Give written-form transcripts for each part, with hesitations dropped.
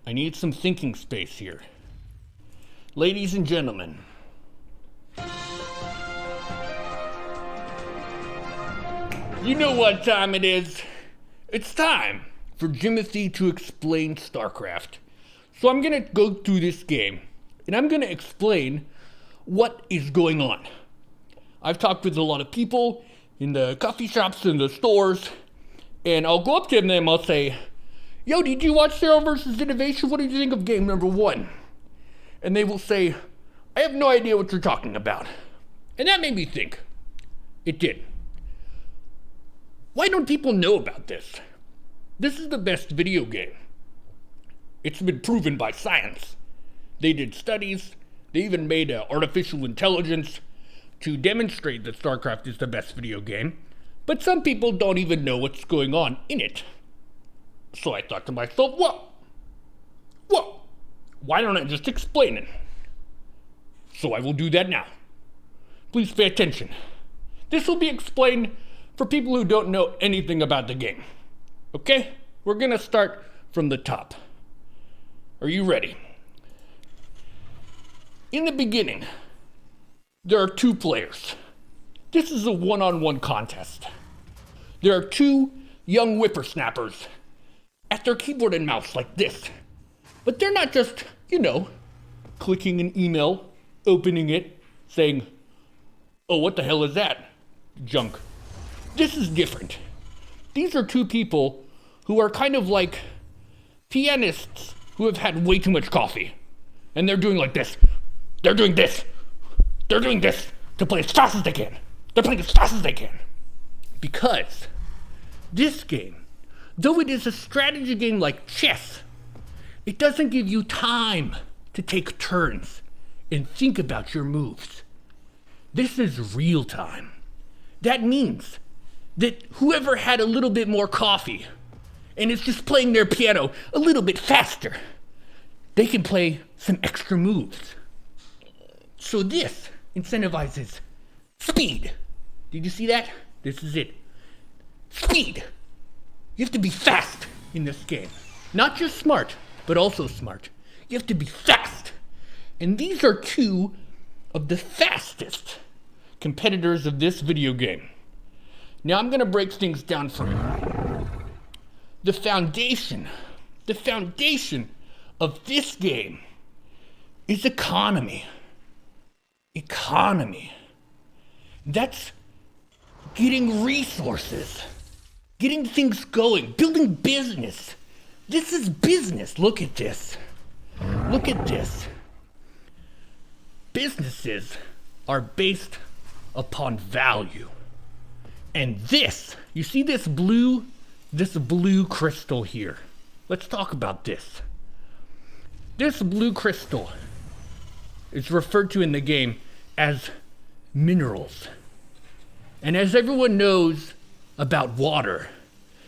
I need some thinking space here. Ladies and gentlemen, you know what time it is. It's time for Jimothy to explain StarCraft. So I'm gonna go through this game, and I'm gonna explain what is going on. I've talked with a lot of people in the coffee shops and the stores, and I'll go up to them and I'll say, yo, did you watch Zero versus Innovation? What did you think of game number 1? And they will say, I have no idea what you're talking about. And that made me think. It did. Why don't people know about this? This is the best video game. It's been proven by science. They did studies. They even made artificial intelligence to demonstrate that StarCraft is the best video game. But some people don't even know what's going on in it. So I thought to myself, well, why don't I just explain it? So I will do that now. Please pay attention. This will be explained for people who don't know anything about the game. Okay? We're gonna start from the top. Are you ready? In the beginning, there are 2 players. This is a one-on-one contest. There are 2 young whippersnappers at their keyboard and mouse like this. But they're not just, clicking an email, opening it, saying, oh, what the hell is that? Junk. This is different. These are 2 people who are kind of like pianists who have had way too much coffee. And they're doing like this. They're doing this. They're doing this to play as fast as they can. They're playing as fast as they can. Because this game, though it is a strategy game like chess, it doesn't give you time to take turns and think about your moves. This is real time. That means that whoever had a little bit more coffee and is just playing their piano a little bit faster, they can play some extra moves. So this incentivizes speed. Did you see that? This is it. Speed. You have to be fast in this game. Not just smart, but also smart. You have to be fast. And these are 2 of the fastest competitors of this video game. Now I'm gonna break things down for you. The foundation of this game is economy. Economy. That's getting resources, getting things going, building business. This is business. Look at this. Look at this. Businesses are based upon value. And this, you see this blue crystal here. Let's talk about this. This blue crystal is referred to in the game as minerals. And as everyone knows about water,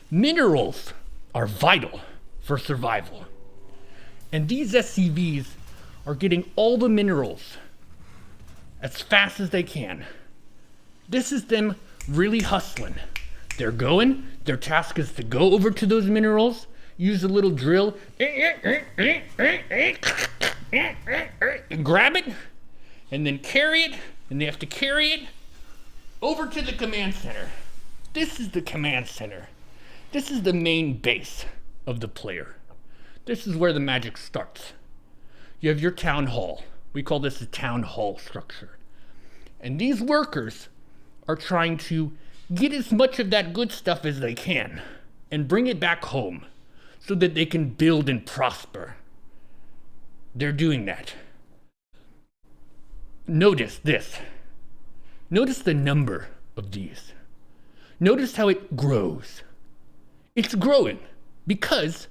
minerals are vital for survival. And these SCVs are getting all the minerals as fast as they can. This is them really hustling. They're going, their task is to go over to those minerals, use a little drill, grab it, and then carry it, and they have to carry it over to the command center. This is the command center. This is the main base of the player. This is where the magic starts. You have your town hall. We call this a town hall structure. And these workers are trying to get as much of that good stuff as they can and bring it back home so that they can build and prosper. They're doing that. Notice this. Notice the number of these. Notice how it grows. It's growing because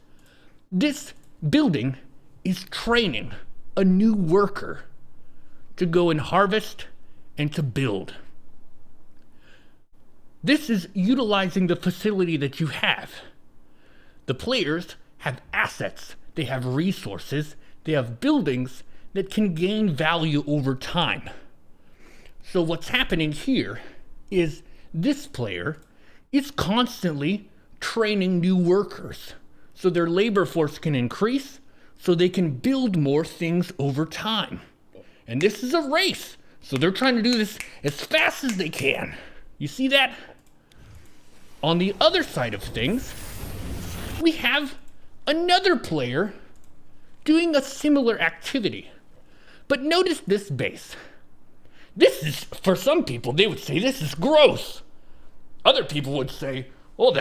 this building is training a new worker to go and harvest and to build. This is utilizing the facility that you have. The players have assets, they have resources, they have buildings that can gain value over time. So what's happening here is this player is constantly training new workers so their labor force can increase, so they can build more things over time. And this is a race, so they're trying to do this as fast as they can. You see that? On the other side of things, we have another player doing a similar activity. But notice this base. This is, for some people, they would say this is gross. Other people would say, oh,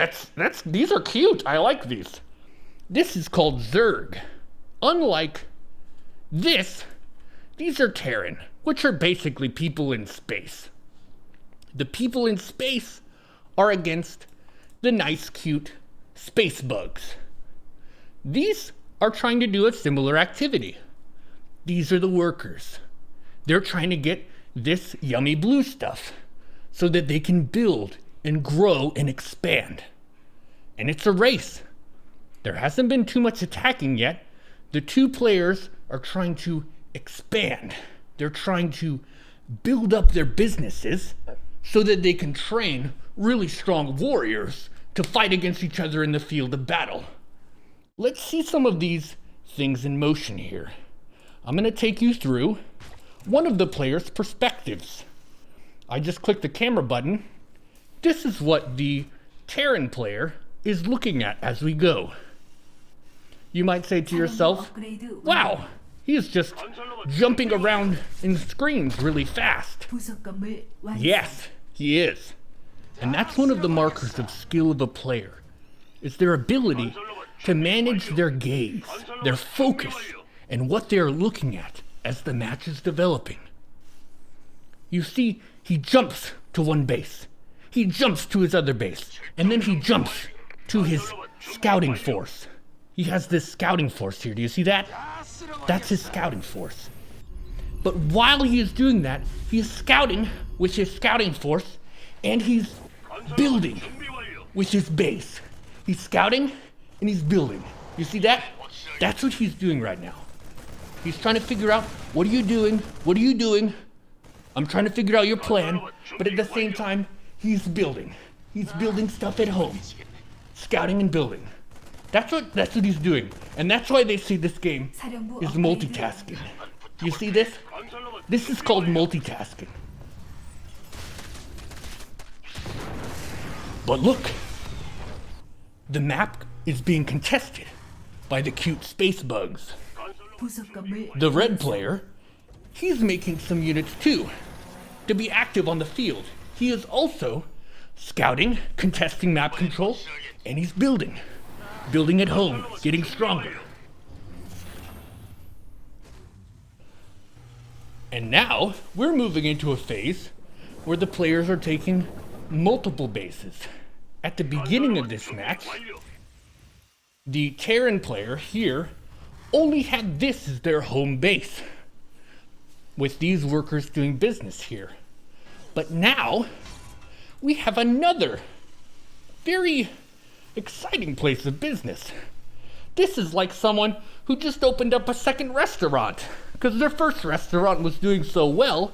these are cute, I like these. This is called Zerg. Unlike this, these are Terran, which are basically people in space. The people in space are against the nice, cute space bugs. These are trying to do a similar activity. These are the workers. They're trying to get this yummy blue stuff so that they can build and grow and expand. And it's a race. There hasn't been too much attacking yet. The two players are trying to expand. They're trying to build up their businesses so that they can train really strong warriors to fight against each other in the field of battle. Let's see some of these things in motion here. I'm going to take you through one of the player's perspectives. I just click the camera button. This is what the Terran player is looking at as we go. You might say to yourself, wow, he is just jumping around in screens really fast. Yes, he is. And that's one of the markers of skill of a player. It's their ability to manage their gaze, their focus, and what they are looking at as the match is developing. You see, he jumps to one base. He jumps to his other base. And then he jumps to his scouting force. He has this scouting force here. Do you see that? That's his scouting force. But while he is doing that, he is scouting with his scouting force, and he's building with his base. He's scouting and he's building. You see that? That's what he's doing right now. He's trying to figure out, what are you doing? What are you doing? I'm trying to figure out your plan, but at the same time, he's building. He's building stuff at home. Scouting and building. That's what he's doing. And that's why they see this game is multitasking. You see this? This is called multitasking. But look, the map is being contested by the cute space bugs. The red player, he's making some units too, to be active on the field. He is also scouting, contesting map control, and he's building. Building at home, getting stronger. And now, we're moving into a phase where the players are taking multiple bases. At the beginning of this match, the Terran player here only had this as their home base, with these workers doing business here. But now, we have another very exciting place of business. This is like someone who just opened up a second restaurant because their first restaurant was doing so well,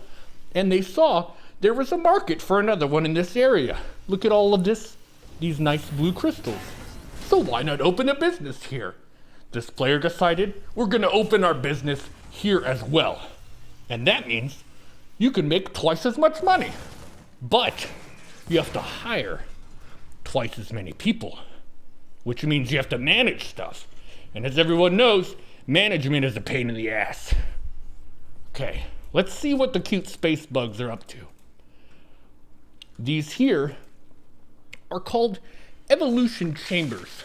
and they saw there was a market for another one in this area. Look at all of these nice blue crystals. So why not open a business here? This player decided, we're gonna open our business here as well. And that means you can make twice as much money. But you have to hire twice as many people, which means you have to manage stuff. And as everyone knows, management is a pain in the ass. Okay, let's see what the cute space bugs are up to. These here are called evolution chambers.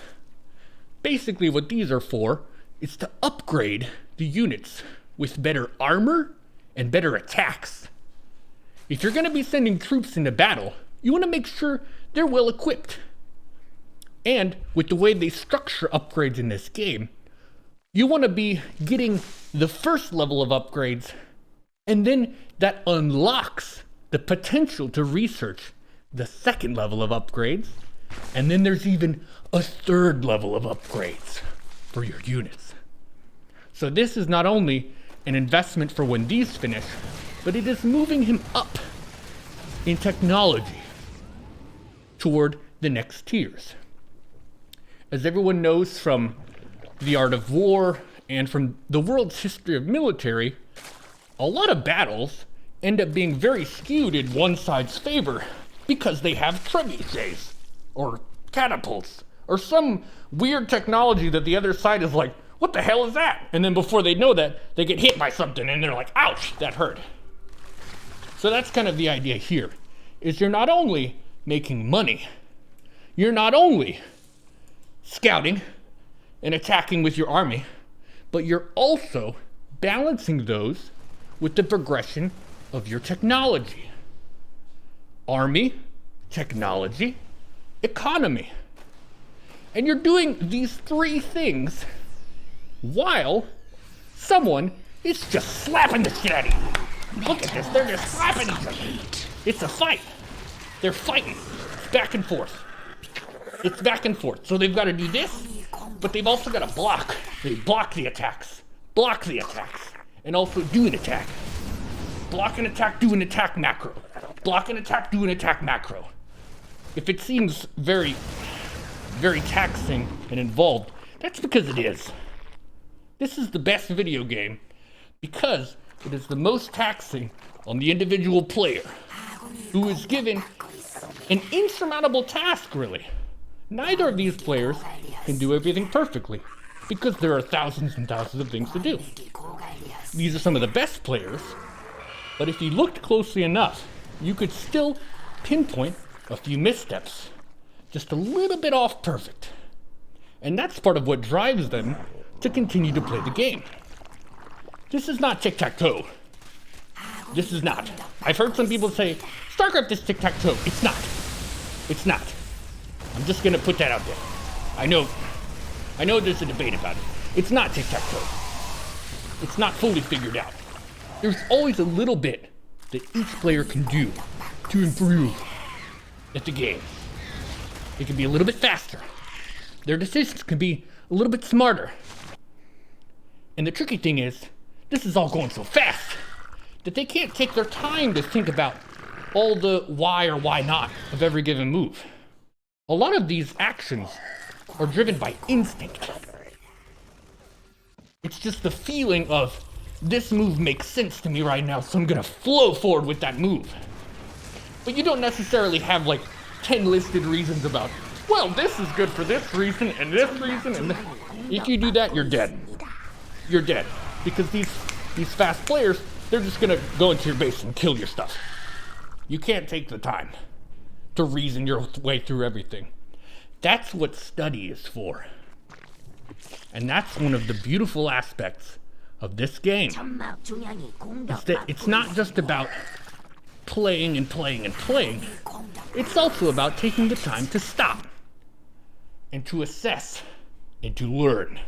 Basically what these are for is to upgrade the units with better armor and better attacks. If you're going to be sending troops into battle, you want to make sure they're well equipped. And with the way they structure upgrades in this game, you want to be getting the first level of upgrades, and then that unlocks the potential to research the second level of upgrades, and then there's even a third level of upgrades for your units. So this is not only an investment for when these finish, but it is moving him up in technology toward the next tiers. As everyone knows from The Art of War And from the world's history of military, a lot of battles end up being very skewed in one side's favor because they have trebuchets or catapults or some weird technology that the other side is like, what the hell is that? And then before they know that, they get hit by something and they're like, ouch, that hurt. So that's kind of the idea here, is you're not only making money, you're not only scouting and attacking with your army, but you're also balancing those with the progression of your technology. Army, technology, economy. And you're doing these three things while someone is just slapping the shit out of you. Look at this, they're just slapping each other. It's a fight. They're fighting. It's back and forth. It's back and forth. So they've got to do this, but they've also got to block. They block the attacks, and also do an attack. Block an attack, do an attack macro. Block an attack, do an attack macro. If it seems very, very taxing and involved, that's because it is. This is the best video game because it is the most taxing on the individual player, who is given an insurmountable task, really. Neither of these players can do everything perfectly because there are thousands and thousands of things to do. These are some of the best players, but if you looked closely enough, you could still pinpoint a few missteps, just a little bit off perfect. And that's part of what drives them to continue to play the game. This is not tic-tac-toe. This is not. I've heard some people say, StarCraft is tic-tac-toe. It's not. It's not. I'm just gonna put that out there. I know there's a debate about it. It's not tic-tac-toe. It's not fully figured out. There's always a little bit that each player can do to improve at the game. It can be a little bit faster. Their decisions can be a little bit smarter. And the tricky thing is, this is all going so fast that they can't take their time to think about all the why or why not of every given move. A lot of these actions are driven by instinct. It's just the feeling of, this move makes sense to me right now, so I'm gonna flow forward with that move. But you don't necessarily have like 10 listed reasons about, well, this is good for this reason and this reason and if you do that, you're dead. You're dead. Because these fast players, they're just gonna go into your base and kill your stuff. You can't take the time to reason your way through everything. That's what study is for. And that's one of the beautiful aspects of this game. Is that it's not just about playing and playing and playing. It's also about taking the time to stop and to assess and to learn.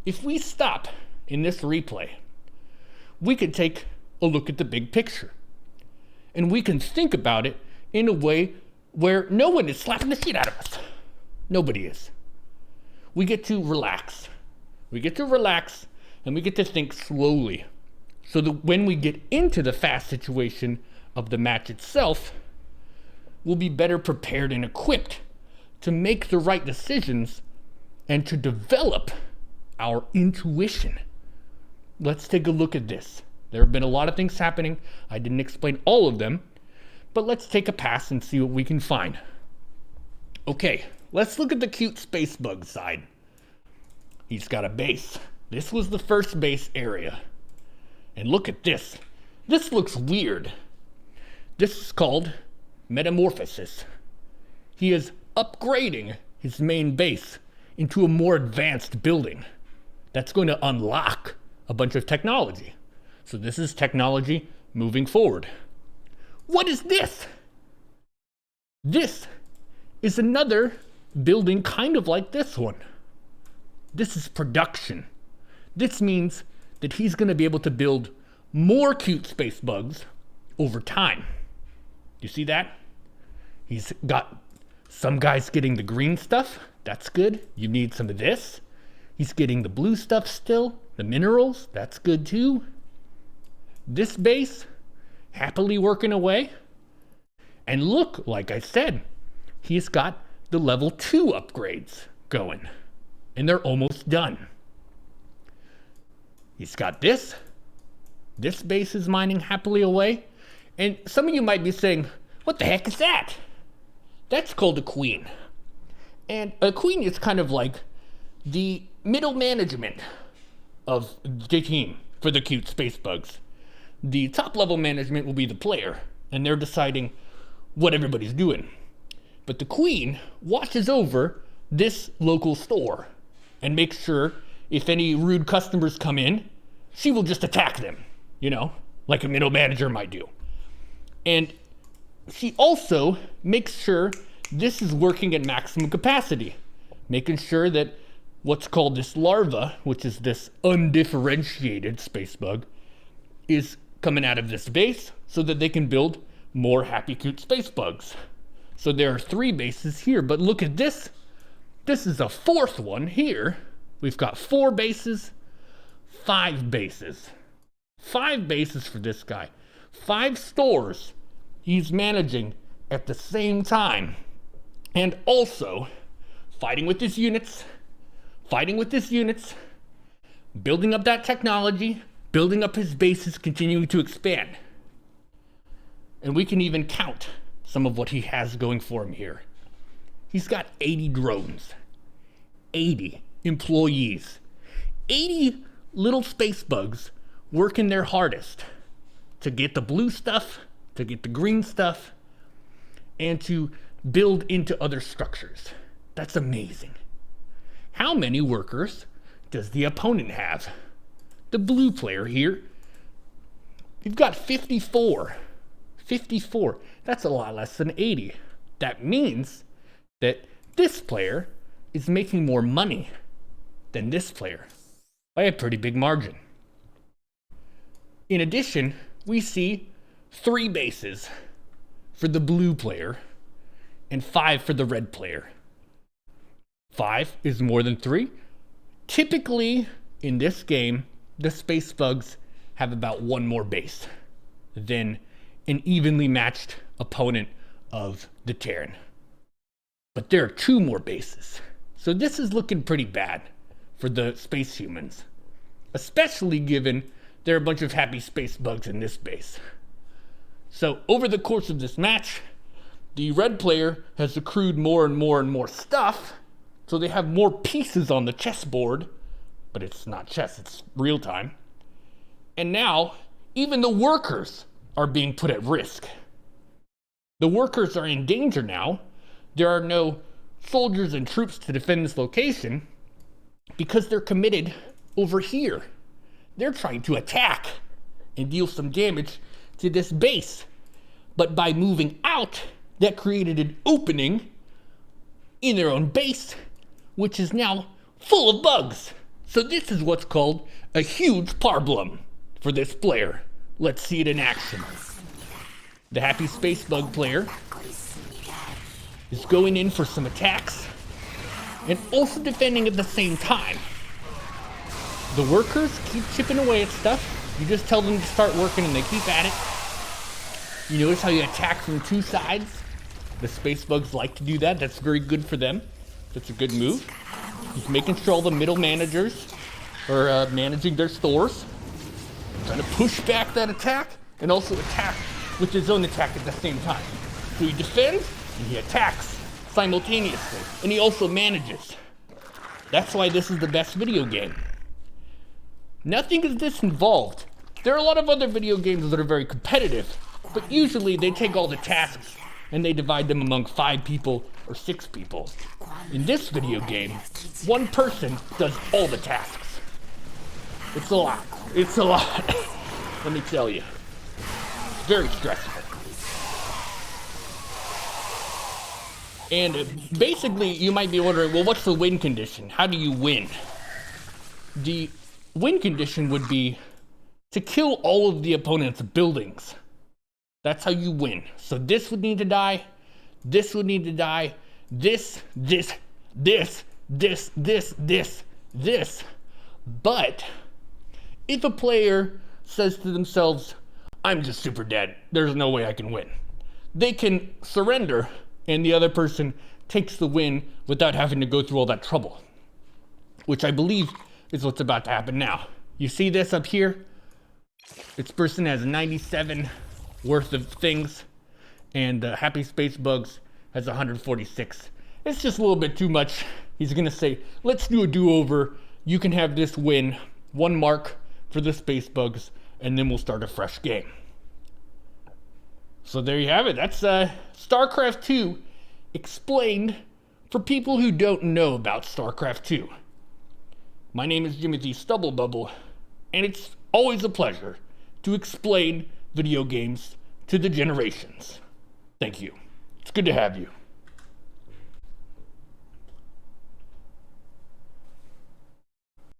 If we stop in this replay, we can take a look at the big picture. And we can think about it in a way where no one is slapping the shit out of us. Nobody is. We get to relax. We get to relax and we get to think slowly. So that when we get into the fast situation of the match itself, we'll be better prepared and equipped to make the right decisions and to develop our intuition. Let's take a look at this. There have been a lot of things happening. I didn't explain all of them, but let's take a pass and see what we can find. Okay, let's look at the cute space bug side. He's got a base. This was the first base area. And look at this. This looks weird. This is called metamorphosis. He is upgrading his main base into a more advanced building that's going to unlock a bunch of technology. So this is technology moving forward. What is this? This is another building kind of like this one. This is production. This means that he's going to be able to build more cute space bugs over time. You see that? He's got some guys getting the green stuff. That's good. You need some of this. He's getting the blue stuff still. The minerals. That's good too. This base, happily working away. And look, like I said, he's got the level 2 upgrades going. And they're almost done. He's got this. This base is mining happily away. And some of you might be saying, what the heck is that? That's called a queen. And a queen is kind of like the middle management of the team for the cute space bugs. The top level management will be the player, and they're deciding what everybody's doing. But the queen watches over this local store and makes sure if any rude customers come in, she will just attack them, you know, like a middle manager might do. And she also makes sure this is working at maximum capacity, making sure that what's called this larva, which is this undifferentiated space bug, is coming out of this base so that they can build more happy cute space bugs. So there are 3 bases here, but look at this. This is a 4th one here. We've got 4 bases, 5 bases. 5 bases for this guy. 5 stores he's managing at the same time. And also fighting with his units, building up that technology, building up his bases, continuing to expand. And we can even count some of what he has going for him here. He's got 80 drones, 80 employees, 80 little space bugs working their hardest to get the blue stuff, to get the green stuff, and to build into other structures. That's amazing. How many workers does the opponent have? The blue player here, you've got 54. 54. That's a lot less than 80. That means that this player is making more money than this player by a pretty big margin. In addition, we see 3 bases for the blue player and 5 for the red player. 5 is more than 3. Typically, in this game, the space bugs have about 1 more base than an evenly matched opponent of the Terran. But there are 2 more bases. So this is looking pretty bad for the space humans, especially given there are a bunch of happy space bugs in this base. So over the course of this match, the red player has accrued more and more and more stuff, so they have more pieces on the chessboard, but it's not chess, it's real time. And now, even the workers are being put at risk. The workers are in danger now. There are no soldiers and troops to defend this location because they're committed over here. They're trying to attack and deal some damage to this base. But by moving out, that created an opening in their own base, which is now full of bugs. So this is what's called a huge problem for this player. Let's see it in action. The happy space bug player is going in for some attacks and also defending at the same time. The workers keep chipping away at stuff. You just tell them to start working and they keep at it. You notice how you attack from 2 sides? The space bugs like to do that. That's very good for them. That's a good move. He's making sure all the middle managers are managing their stores. Trying to push back that attack and also attack with his own attack at the same time. So he defends and he attacks simultaneously. And he also manages. That's why this is the best video game. Nothing is this involved. There are a lot of other video games that are very competitive, but usually they take all the tasks and they divide them among 5 people or 6 people. In this video game, 1 person does all the tasks. It's a lot. It's a lot. Let me tell you. It's very stressful. And basically, you might be wondering, well, what's the win condition? How do you win? The win condition would be to kill all of the opponent's buildings. That's how you win. So this would need to die. This would need to die. This. But if a player says to themselves, I'm just super dead, there's no way I can win, they can surrender and the other person takes the win without having to go through all that trouble, which I believe is what's about to happen now. You see this up here? This person has 97 worth of things, and Happy Space Bugs has 146. It's just a little bit too much. He's gonna say, let's do a do-over. You can have this win, 1 mark for the Space Bugs, and then we'll start a fresh game. So there you have it. That's StarCraft 2 explained for people who don't know about StarCraft 2. My name is Jimothy Stubblebubble, and it's always a pleasure to explain video games to the generations. Thank you. It's good to have you.